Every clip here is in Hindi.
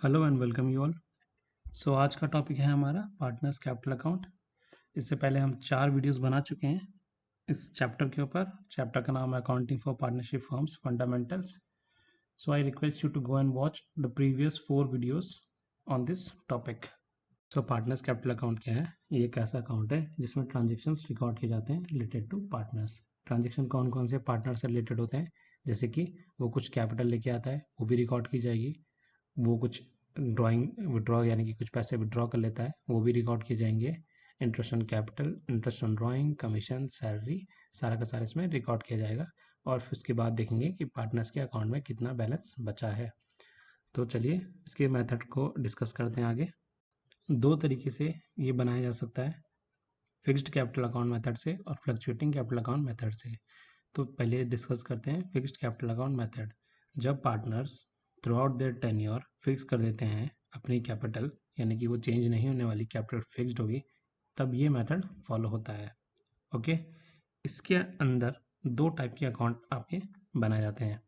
Hello and welcome you all. So आज का टॉपिक है हमारा पार्टनर्स कैपिटल अकाउंट। इससे पहले हम 4 वीडियोस बना चुके हैं इस चैप्टर के ऊपर। चैप्टर का नाम है accounting for partnership firms fundamentals. So I request you to go and watch the previous 4 videos on this topic. So partners capital account क्या है? ये एक ऐसा अकाउंट है जिसमें ट्रांजेक्शन्स रिकॉर्ड किए जाते हैं रिलेटेड टू पार्टनर्स। ट्रांजेक्शन कौन कौन से पार्टनर से रिलेटेड होते हैं, जैसे कि वो कुछ कैपिटल लेके आता है वो भी रिकॉर्ड की जाएगी, वो कुछ ड्राइंग विड्रॉ यानी कि कुछ पैसे विड्रॉ कर लेता है वो भी रिकॉर्ड किए जाएंगे। Interest on capital, interest on drawing, commission, salary, सारा का सारा इसमें रिकॉर्ड किया जाएगा। और फिर उसके बाद देखेंगे कि पार्टनर्स के अकाउंट में कितना बैलेंस बचा है। तो चलिए इसके मेथड को डिस्कस करते हैं आगे। दो तरीके से ये बनाया जा सकता है, फिक्स्ड कैपिटल अकाउंट मेथड से और फ्लक्चुएटिंग कैपिटल अकाउंट मेथड से। तो पहले डिस्कस करते हैं फिक्स्ड कैपिटल अकाउंट मेथड। जब partners throughout their tenure fix कर देते हैं अपनी कैपिटल, यानी कि वो चेंज नहीं होने वाली कैपिटल फिक्स्ड होगी, तब ये मेथड फॉलो होता है। ओके, इसके अंदर दो टाइप के अकाउंट आपके बनाए जाते हैं,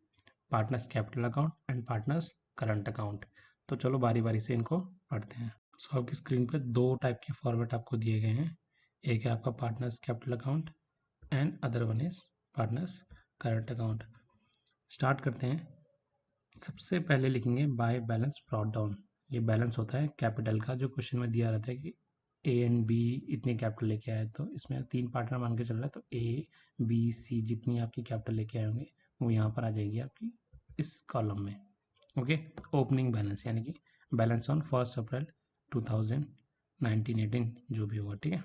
partners capital account and partners current account. तो चलो बारी बारी से इनको पढ़ते हैं। सो आपकी स्क्रीन पर दो टाइप के फॉर्मेट आपको दिए गए हैं, एक है आपका partners capital account and other one is partners current account. Start करते हैं। सबसे पहले लिखेंगे बाय बैलेंस ब्रॉट डाउन। ये बैलेंस होता है कैपिटल का, जो क्वेश्चन में दिया रहता है कि ए एंड बी इतनी कैपिटल लेके आए, तो इसमें 3 पार्टनर मान के चल रहा है, तो ए बी सी जितनी आपकी कैपिटल लेके आए होंगे वो यहाँ पर आ जाएगी आपकी इस कॉलम में। ओके, ओपनिंग बैलेंस यानी कि बैलेंस ऑन 1 अप्रैल 2019-18 जो भी होगा, ठीक है।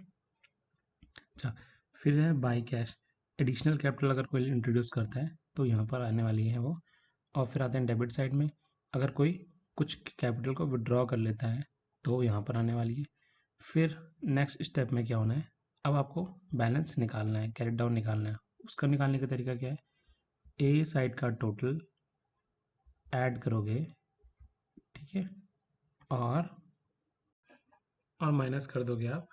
अच्छा, फिर है बाई कैश। एडिशनल कैपिटल अगर कोई इंट्रोड्यूस करता है तो यहाँ पर आने वाली है वो। और फिर आते हैं डेबिट साइड में, अगर कोई कुछ कैपिटल को विड्रॉ कर लेता है तो यहाँ पर आने वाली है। फिर नेक्स्ट स्टेप में क्या होना है, अब आपको बैलेंस निकालना है, कैरी डाउन निकालना है। उसका निकालने का तरीका क्या है, ए साइड का टोटल ऐड करोगे, ठीक है, और माइनस कर दोगे आप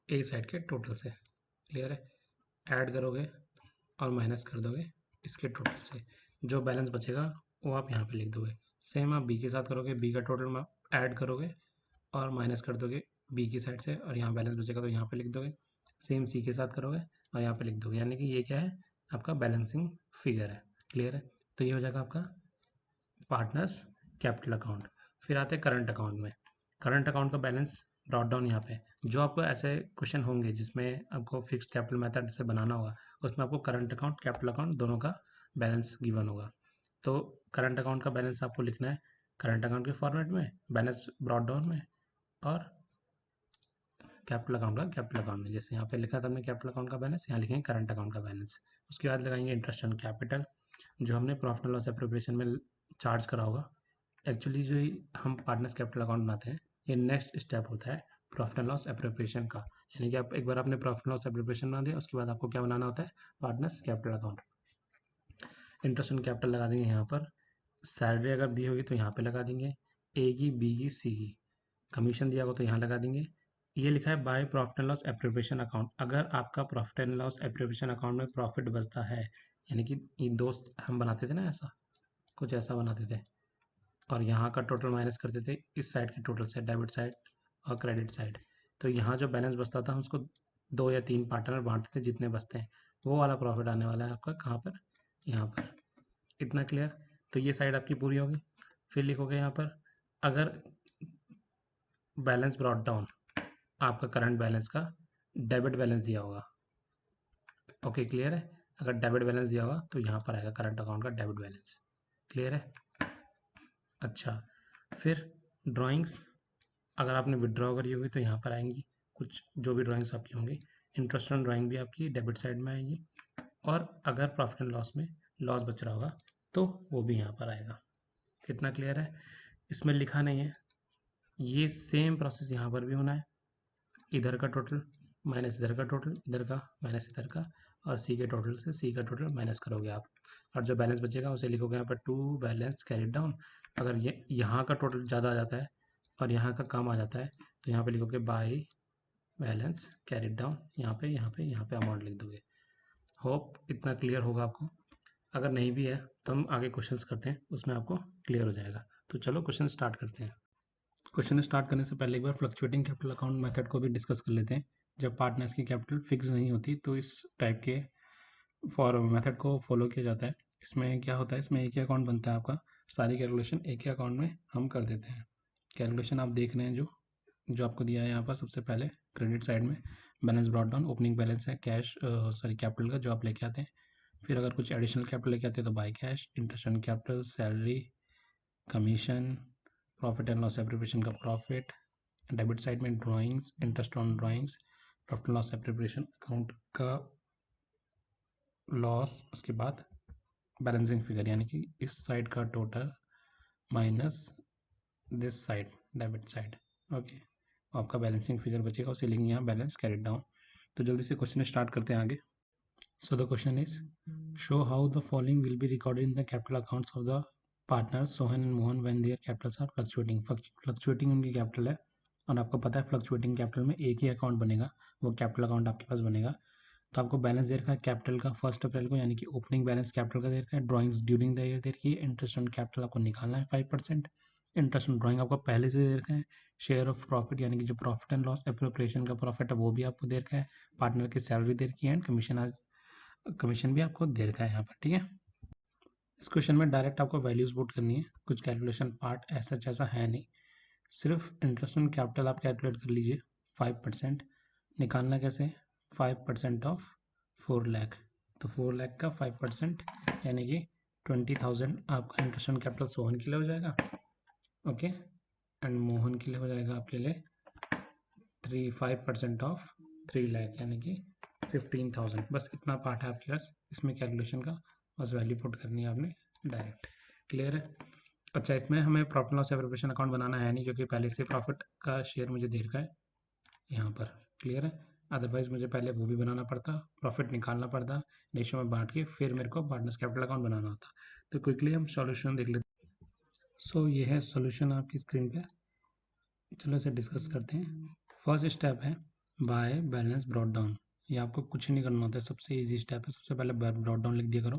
ए साइड के टोटल से। क्लियर है? ऐड करोगे और माइनस कर दोगे इसके टोटल से, जो बैलेंस बचेगा वो आप यहाँ पे लिख दोगे। सेम आप बी के साथ करोगे, बी का टोटल ऐड करोगे और माइनस कर दोगे बी की साइड से, और यहाँ बैलेंस बचेगा तो यहाँ पे लिख दोगे। सेम सी के साथ करोगे और यहाँ पे लिख दोगे, यानी कि ये क्या है, आपका बैलेंसिंग फिगर है। क्लियर है? तो ये हो जाएगा आपका पार्टनर्स कैपिटल अकाउंट। फिर आते हैं करंट अकाउंट में। करंट अकाउंट का बैलेंस ड्रॉट डाउन यहाँ पे, जो आपको ऐसे क्वेश्चन होंगे जिसमें आपको फिक्स्ड कैपिटल मेथड से बनाना होगा, उसमें आपको करंट अकाउंट कैपिटल अकाउंट दोनों का बैलेंस गिवन होगा। तो करंट अकाउंट का बैलेंस आपको लिखना है करंट अकाउंट के फॉर्मेट में, बैलेंस ब्रॉट डाउन में, और कैपिटल अकाउंट का कैपिटल अकाउंट में। जैसे यहाँ पे लिखा था हमने कैपिटल अकाउंट का बैलेंस, यहाँ लिखेंगे करंट अकाउंट का बैलेंस। उसके बाद लगाएंगे इंटरेस्ट ऑन कैपिटल, जो हमने प्रॉफिट एंड लॉस एप्रोप्रिएशन में चार्ज करा होगा। एक्चुअली जो हम पार्टनर्स कैपिटल अकाउंट बनाते हैं, ये नेक्स्ट स्टेप होता है प्रॉफिट एंड लॉस एप्रोप्रिएशन का। यानी कि आप एक बार आपने प्रॉफिट एंड लॉस एप्रोप्रिएशन बना दिया, उसके बाद आपको क्या बनाना होता है, partners capital account. Interest on capital लगा देंगे यहाँ पर, सैलरी अगर दी होगी तो यहाँ पे लगा देंगे, ए की, बी की, सी की। कमीशन दिया होगा तो यहाँ लगा देंगे। ये लिखा है by profit and loss appropriation account. अगर आपका profit and loss appropriation account में प्रॉफिट बचता है, यानी कि ये दोस्त हम बनाते थे ना, ऐसा कुछ ऐसा बनाते थे, और यहाँ का टोटल माइनस करते थे इस साइड के टोटल से, डेबिट साइड और क्रेडिट साइड। तो यहाँ जो बैलेंस बचता था हम उसको 2 या 3 पार्टनर बांटते थे, जितने बचते हैं वो वाला प्रॉफिट आने वाला है आपका कहाँ पर, यहाँ पर। इतना क्लियर? तो ये साइड आपकी पूरी होगी। फिर लिखोगे यहाँ पर, अगर बैलेंस ब्रॉट डाउन आपका करंट बैलेंस का डेबिट बैलेंस दिया होगा। ओके, क्लियर है? अगर डेबिट बैलेंस दिया होगा तो यहाँ पर आएगा करंट अकाउंट का डेबिट बैलेंस। क्लियर है? अच्छा, फिर ड्राइंग्स अगर आपने विड्रॉ करी होगी तो यहाँ पर आएंगी कुछ, जो भी ड्राइंग्स आपकी होंगी। इंटरेस्ट ऑन ड्राइंग भी आपकी डेबिट साइड में आएगी, और अगर प्रॉफिट एंड लॉस में लॉस बच रहा होगा तो वो भी यहाँ पर आएगा। कितना क्लियर है? इसमें लिखा नहीं है, ये सेम प्रोसेस यहाँ पर भी होना है। इधर का टोटल माइनस इधर का टोटल, इधर का माइनस इधर का, और सी के टोटल से सी का टोटल माइनस करोगे आप, और जो बैलेंस बचेगा उसे लिखोगे यहाँ पर टू बैलेंस कैरिड डाउन। अगर ये यहाँ का टोटल ज़्यादा आ जाता है और यहाँ का कम आ जाता है तो यहाँ पे लिखोगे बाय बैलेंस कैरिड डाउन, यहाँ पे अमाउंट लिख दोगे। होप इतना क्लियर होगा आपको। अगर नहीं भी है तो हम आगे क्वेश्चंस करते हैं, उसमें आपको क्लियर हो जाएगा। तो चलो क्वेश्चन स्टार्ट करते हैं। क्वेश्चन स्टार्ट करने से पहले एक बार फ्लक्चुएटिंग कैपिटल अकाउंट मेथड को भी डिस्कस कर लेते हैं। जब पार्टनर्स की कैपिटल फिक्स नहीं होती तो इस टाइप के फॉर मेथड को फॉलो किया जाता है। इसमें क्या होता है, इसमें एक ही अकाउंट बनता है आपका, सारी कैलकुलेशन एक ही अकाउंट में हम कर देते हैं। कैलकुलेशन आप देख रहे हैं जो आपको दिया है यहाँ पर। सबसे पहले क्रेडिट साइड में balance brought down, opening balance है कैश सॉरी कैपिटल का जो आप लेके आते हैं। फिर अगर कुछ एडिशनल कैपिटल लेके आते हैं तो by cash, interest on capital, salary, commission, profit and loss appropriation का प्रॉफिट, डेबिट साइड में drawings, interest on drawings, profit and loss appropriation account का लॉस, उसके बाद बैलेंसिंग फिगर यानी कि इस साइड का total minus this side debit side. Okay, आपका बैलेंसिंग फिगर बचेगा, उसे लिखेंगे यहाँ बैलेंस कैरिड डाउन। तो जल्दी से क्वेश्चन स्टार्ट करते हैं आगे। So the question is show how the following will be recorded in the capital accounts of the partners Sohan and Mohan when their capitals are fluctuating. Fluctuating उनकी कैपिटल है और आपको पता है फ्लक्चुएटिंग कैपिटल में एक ही अकाउंट बनेगा, वो कैपिटल अकाउंट आपके पास बनेगा। तो आपको बैलेंस दे रखा है कैपिटल का 1 अप्रैल को, यानी कि ओपनिंग बैलेंस कैपिटल का दे रखा है। ड्राइंग्स ड्यूरिंग द ईयर दे रखी है। इंटरेस्ट ऑन कैपिटल आपको निकालना है 5%। इंटरेस्ट ऑन ड्राइंग आपको पहले से दे रखा है। शेयर ऑफ प्रॉफिट यानी कि जो प्रॉफिट एंड लॉस एप्रोप्रिएशन का प्रॉफिट है वो भी आपको दे रखा है। पार्टनर की सैलरी दे रखी है एंड कमीशन भी आपको दे रखा है यहाँ पर, ठीक है। इस क्वेश्चन में डायरेक्ट आपको वैल्यूज पुट करनी है, कुछ कैलकुलेशन पार्ट ऐसा है नहीं। सिर्फ इंटरेस्ट ऑन कैपिटल आप कैलकुलेट कर लीजिए 5%। निकालना कैसे, 5% ऑफ 4 लाख, तो 4 लाख का 5% यानी कि 20,000 आपका इंटरेस्ट ऑन कैपिटल सोहन के लिए हो जाएगा। ओके, एंड मोहन के लिए हो जाएगा आपके लिए 5% ऑफ 3 लाख यानी कि 15,000। बस इतना पार्ट है आपके पास इसमें कैलकुलेशन का, बस वैल्यू पुट करनी है आपने डायरेक्ट। क्लियर है। अच्छा, इसमें हमें प्रॉफिट लॉस एप्रोप्रिएशन अकाउंट बनाना है नहीं, क्योंकि पहले से प्रॉफिट का शेयर मुझे दे रखा है यहाँ पर। क्लियर है। अदरवाइज मुझे पहले वो भी बनाना पड़ता, प्रॉफिट निकालना पड़ता, रेशियो में बांट के फिर मेरे को पार्टनर्स कैपिटल अकाउंट बनाना होता। तो क्विकली हम सॉल्यूशन देख लेते हैं। सो ये है सॉल्यूशन आपकी स्क्रीन पे। चलो इसे डिस्कस करते हैं। फर्स्ट स्टेप है बाय बैलेंस ब्रॉट डाउन। ये आपको कुछ नहीं करना होता है, सबसे इजी स्टेप है। सबसे पहले ब्रॉट डाउन लिख दिया करो,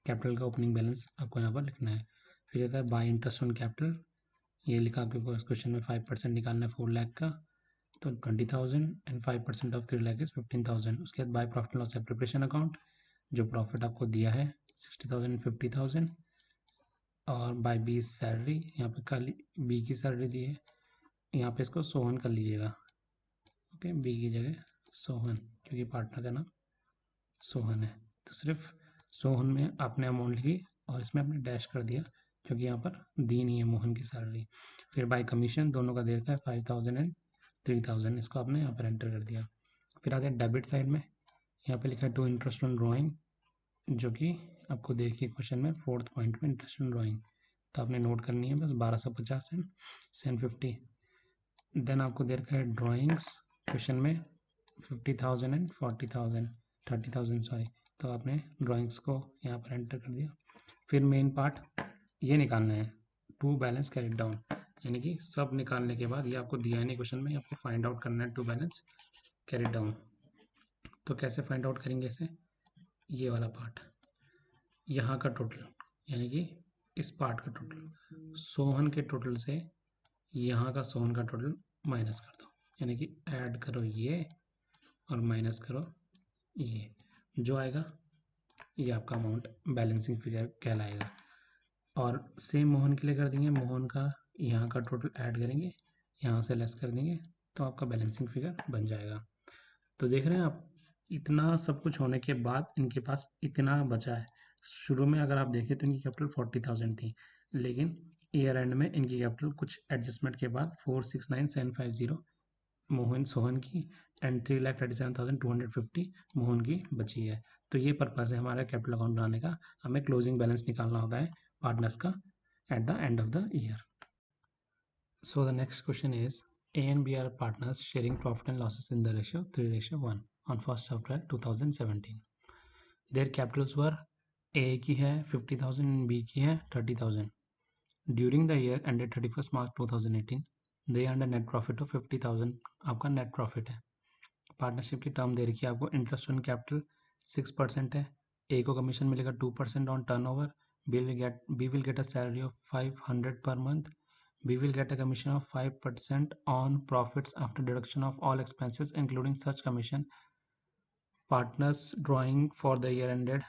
कैपिटल का ओपनिंग बैलेंस आपको यहाँ पर लिखना है। फिर आता है बाय इंटरेस्ट ऑन कैपिटल, ये लिखा आपके क्वेश्चन में 5% निकालना है 4 लाख का, तो 20,000 एंड 5% ऑफ 3 लाख इज 15,000। उसके बाद by profit loss appropriation account, जो प्रॉफिट आपको दिया है 60,000 50,000, और बाय बी सैलरी, यहाँ पे खाली बी की सैलरी दी है, यहाँ पे इसको सोहन कर लीजिएगा। ओके, बी की जगह सोहन, क्योंकि पार्टनर का नाम सोहन है। तो सिर्फ सोहन में आपने अमाउंट लिखी और इसमें आपने डैश कर दिया, क्योंकि यहाँ पर दी नहीं है मोहन की सैलरी। फिर बाय कमीशन दोनों का दे रखा है 5,000 एंड 3,000, इसको आपने यहाँ पर एंटर कर दिया। फिर आते हैं डेबिट साइड में, यहाँ पे लिखा है टू इंटरेस्ट ऑन ड्राइंग, जो कि आपको देखिए क्वेश्चन में 4th पॉइंट में इंटरेस्ट ऑन ड्राइंग, तो आपने नोट करनी है बस 1250 एंड 750। देन आपको दे रखा है ड्राइंग्स क्वेश्चन में 50,000 एंड 40,000 30,000 सॉरी, तो आपने ड्राइंग्स को यहाँ पर एंटर कर दिया। फिर मेन पार्ट ये निकालना है, टू बैलेंस कैरिड डाउन, यानी कि सब निकालने के बाद, ये आपको दिया है नहीं क्वेश्चन में, आपको फाइंड आउट करना है टू बैलेंस कैरिड डाउन। तो कैसे फाइंड आउट करेंगे इसे, ये वाला पार्ट, यहाँ का टोटल यानी कि इस पार्ट का टोटल, सोहन के टोटल से यहाँ का सोहन का टोटल माइनस कर दो, यानी कि ऐड करो ये और माइनस करो ये, जो आएगा ये आपका अमाउंट बैलेंसिंग फिगर कहलाएगा। और सेम मोहन के लिए कर देंगे, मोहन का यहाँ का टोटल ऐड करेंगे, यहाँ से लेस कर देंगे, तो आपका बैलेंसिंग फिगर बन जाएगा। तो देख रहे हैं आप, इतना सब कुछ होने के बाद इनके पास इतना बचा है। शुरू में अगर आप देखें तो इनकी कैपिटल 40,000 थी, लेकिन ईयर एंड में इनकी कैपिटल कुछ एडजस्टमेंट के बाद 469,750 मोहन सोहन की एंड 3,37,250 मोहन की बची है। तो ये पर्पज़ है हमारा कैपिटल अकाउंट बनाने का, हमें क्लोजिंग बैलेंस निकालना होता है पार्टनर्स का at the end of the year. So the next question is, A and B are partners sharing profit and losses in the ratio 3:1 on 1st April 2017. Their capitals were A की है 50,000 B की है 30,000. During the year ended 31st March 2018, they earned a net profit of 50,000. आपका net profit है। पार्टनरशिप की टर्म दे रखी है आपको, इंटरेस्ट ऑन कैपिटल 6% है, ए को कमीशन मिलेगा 2% on turnover, B will get a salary of 500 per month, We will get a commission of 5% on profits after deduction of all expenses including such commission. Partners drawing for the year ended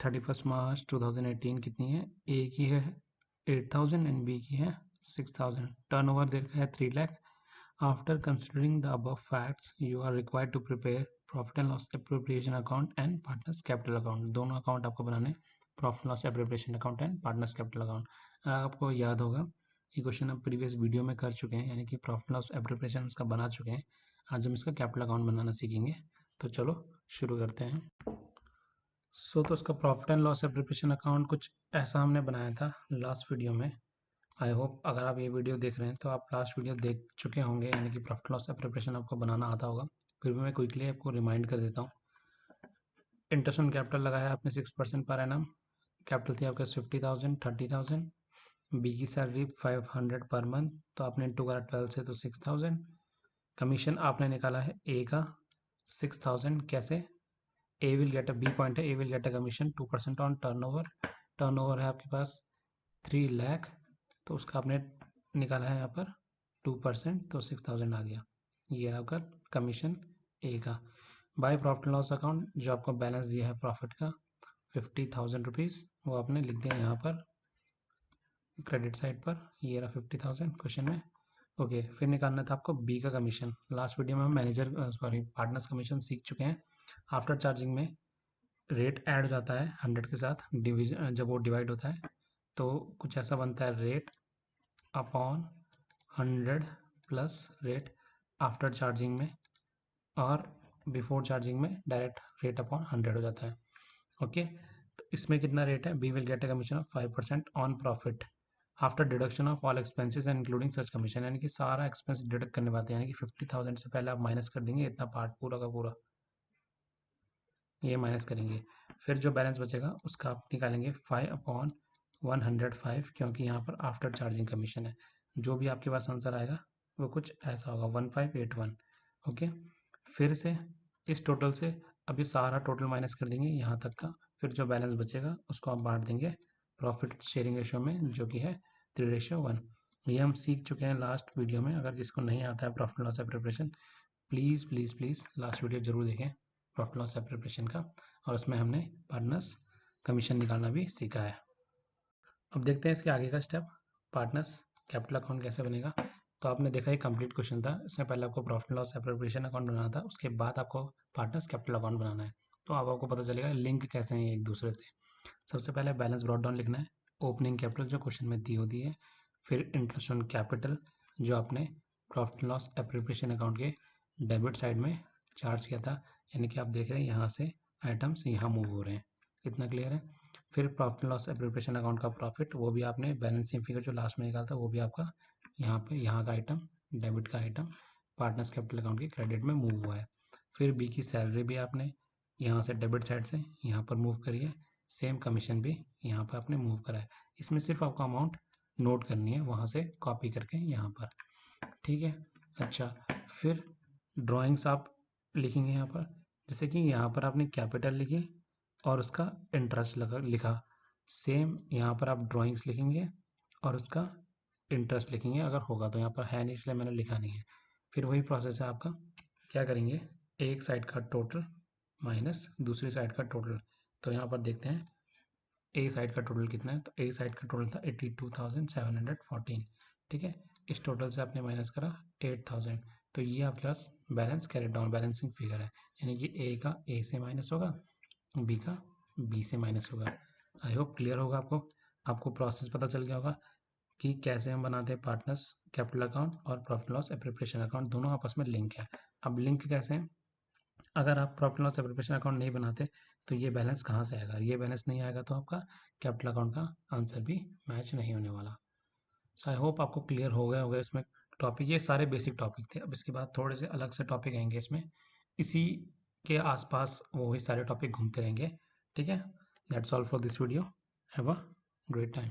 31st March 2018 कितनी है? A की है 8,000 and B की है 6,000. Turnover दे रखा है 3 lakh. After considering the above facts, you are required to prepare profit and loss appropriation account and partners capital account. दोनों अकाउंट आपको बनाने, profit loss appropriation account and partners capital account. आपको याद होगा ये क्वेश्चन हम प्रीवियस वीडियो में कर चुके हैं, यानी कि प्रॉफिट लॉस एप्रोप्रिएशन उसका बना चुके हैं. आज हम इसका कैपिटल अकाउंट बनाना सीखेंगे. तो चलो शुरू करते हैं. तो इसका profit and loss appropriation account कुछ ऐसा हमने बनाया था लास्ट वीडियो में. आई होप अगर आप ये वीडियो देख रहे हैं तो आप लास्ट वीडियो देख चुके होंगे, यानी कि प्रॉफिट लॉस एप्रोप्रिएशन आपको बनाना आता होगा. फिर भी मैं क्विकली आपको रिमाइंड कर देता हूँ. इंटरेस्ट ऑन कैपिटल लगाया आपने 6% पर एनम. कैपिटल थी आपके 50,000, 30,000. बी की सैलरी 500 पर मंथ, तो आपने इंटू करा 12 से तो 6,000. कमीशन आपने निकाला है ए का 6,000. कैसे? A will get a, B point है, A will get a commission 2% on turnover. Turnover है आपके पास 3 लाख, तो उसका आपने निकाला है यहाँ पर 2%, तो 6,000 आ गया. ये आपका कमीशन ए का. बाय प्रॉफिट लॉस अकाउंट जो आपको बैलेंस दिया है प्रॉफिट का 50,000 रुपीज़, वो आपने लिख दिया यहाँ पर क्रेडिट साइड पर. ये रहा 50,000 क्वेश्चन में. ओके, फिर निकालना था आपको बी का कमीशन. लास्ट वीडियो में हम पार्टनर्स कमीशन सीख चुके हैं. आफ्टर चार्जिंग में रेट ऐड हो जाता है 100 के साथ, डिवीजन जब वो डिवाइड होता है तो कुछ ऐसा बनता है, rate upon 100 plus rate after charging में, और बिफोर चार्जिंग में डायरेक्ट रेट अपॉन 100 हो जाता है. ओके, तो इसमें कितना रेट है? B will get a commission of 5% on profit after deduction of all expenses and including such commission, यानी कि सारा एक्सपेंस डिडक्ट करने वाले, यानी कि 50,000 से पहले आप माइनस कर देंगे इतना पार्ट पूरा का पूरा, ये माइनस करेंगे. फिर जो बैलेंस बचेगा उसका आप निकालेंगे 5/105, क्योंकि यहाँ पर आफ्टर चार्जिंग कमीशन है. जो भी आपके पास आंसर आएगा वो कुछ ऐसा होगा 1581. ओके, फिर से इस टोटल से अभी सारा टोटल माइनस कर देंगे यहाँ तक का. फिर जो बैलेंस बचेगा उसको आप बांट देंगे प्रॉफिट शेयरिंग रेशियो में, जो कि है 3:1. ये हम सीख चुके हैं लास्ट वीडियो में. अगर किसको नहीं आता है profit loss preparation, please please please last video जरूर देखें प्रॉफिट लॉस प्रिपरेशन का, और उसमें हमने पार्टनर्स कमीशन निकालना भी सीखा है. अब देखते हैं इसके आगे का स्टेप, पार्टनर्स कैपिटल अकाउंट कैसे बनेगा. तो आपने देखा ये कंप्लीट क्वेश्चन था. इसमें पहले आपको प्रॉफिट लॉस एप्रोप्रिएशन अकाउंट बनाना था, उसके बाद आपको पार्टनर्स कैपिटल अकाउंट बनाना है. तो अब आपको पता चलेगा लिंक कैसे हैं एक दूसरे से. सबसे पहले बैलेंस ब्रॉट डाउन लिखना है, ओपनिंग कैपिटल जो क्वेश्चन में दी होती है, फिर इंटरेस्ट ऑन कैपिटल जो आपने प्रॉफिट लॉस एप्रोप्रिएशन अकाउंट के डेबिट साइड में चार्ज किया था, यानी कि आप देख रहे हैं यहाँ से आइटम्स यहाँ मूव हो रहे हैं. इतना क्लियर है. फिर प्रॉफिट लॉस एप्रोप्रिएशन अकाउंट का प्रॉफिट, वो भी आपने बैलेंसिंग फिगर जो लास्ट में निकाला था वो भी आपका यहाँ पे यहाँ का आइटम, डेबिट का आइटम पार्टनर्स कैपिटल अकाउंट के क्रेडिट में मूव हुआ है. फिर बी की सैलरी भी आपने यहाँ से डेबिट साइड से यहाँ पर मूव करी है. सेम कमीशन भी यहाँ पर आपने मूव करा है. इसमें सिर्फ आपको अमाउंट नोट करनी है वहाँ से कॉपी करके यहाँ पर. ठीक है. अच्छा, फिर ड्राइंग्स आप लिखेंगे यहाँ पर, जैसे कि यहाँ पर आपने कैपिटल लिखी और उसका इंटरेस्ट लिखा. सेम यहाँ पर आप ड्राइंग्स लिखेंगे और उसका इंटरेस्ट लिखेंगे, अगर होगा तो. यहाँ पर है नहीं इसलिए मैंने लिखा नहीं है. फिर वही प्रोसेस है आपका. क्या करेंगे, एक साइड का टोटल माइनस दूसरी साइड का टोटल. तो यहाँ पर देखते हैं ए साइड का टोटल कितना है. तो ए साइड का टोटल था 82,714. ठीक है, इस टोटल से आपने माइनस करा 8,000. तो ये आपके पास balance carry down balancing figure है, यानी कि ए का ए से माइनस होगा, बी का बी से माइनस होगा. आई होप क्लियर होगा आपको प्रोसेस पता चल गया होगा कि कैसे हम बनाते हैं पार्टनर्स कैपिटल अकाउंट और प्रॉफिट लॉस एप्रोप्रिएशन अकाउंट, दोनों आपस में लिंक है. अब लिंक कैसे है, अगर आप प्रॉफिट लॉस एप्रोप्रिएशन अकाउंट नहीं बनाते तो ये बैलेंस कहाँ से आएगा, ये बैलेंस नहीं आएगा तो आपका कैपिटल अकाउंट का आंसर भी मैच नहीं होने वाला. सो आई होप आपको क्लियर हो गया होगा इसमें टॉपिक. ये सारे बेसिक टॉपिक थे. अब इसके बाद थोड़े से अलग से टॉपिक आएंगे इसमें, इसी के आसपास वही सारे टॉपिक घूमते रहेंगे. ठीक है, that's all for this video. Have a great time.